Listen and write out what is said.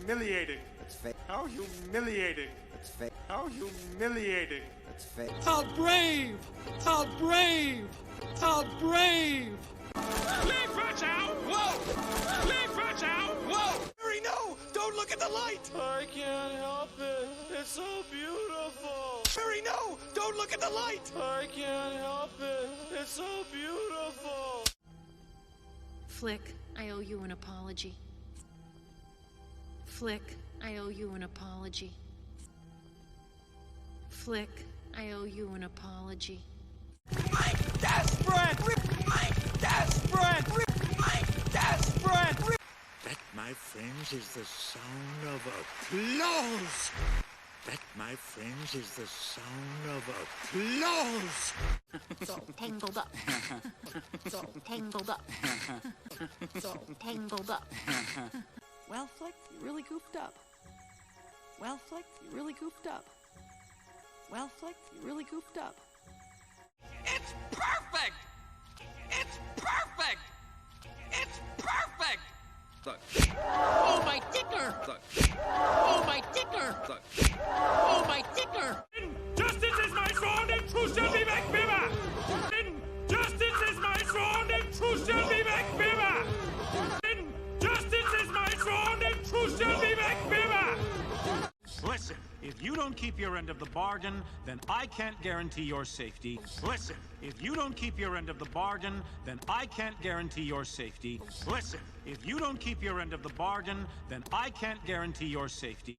humiliating. That's fake. How humiliating. That's fake. How humiliating. That's fake. How brave! How brave! How brave! Leave Fetch out! Whoa! Leave Fetch out! Whoa! Harry, no! Don't look at the light! I can't help it. It's so beautiful. Harry, no! Don't look at the light! I can't help it. It's so beautiful. Flick, I owe you an apology. Flick, I owe you an apology. Flick, I owe you an apology. I'm desperate! I'm desperate! I'm desperate! That, my friends, is the sound of applause. That, my friends, is the sound of applause. It's all tangled up. It's all tangled up. It's all tangled up. Well, Flick, you really goofed up. Well, Flick, you really goofed up. Well, Flick, you really goofed up. It's perfect! It's perfect! It's perfect! Oh, my ticker! Oh, my ticker! Oh, my ticker! Justice is my sword and truth shall be back viva! Justice is my sword and truth shall be back viva! Justice is my sword and truth shall be back viva! Listen, if you don't keep your end of the bargain, then I can't guarantee your safety. Listen, if you don't keep your end of the bargain, then I can't guarantee your safety. Listen, if you don't keep your end of the bargain, then I can't guarantee your safety.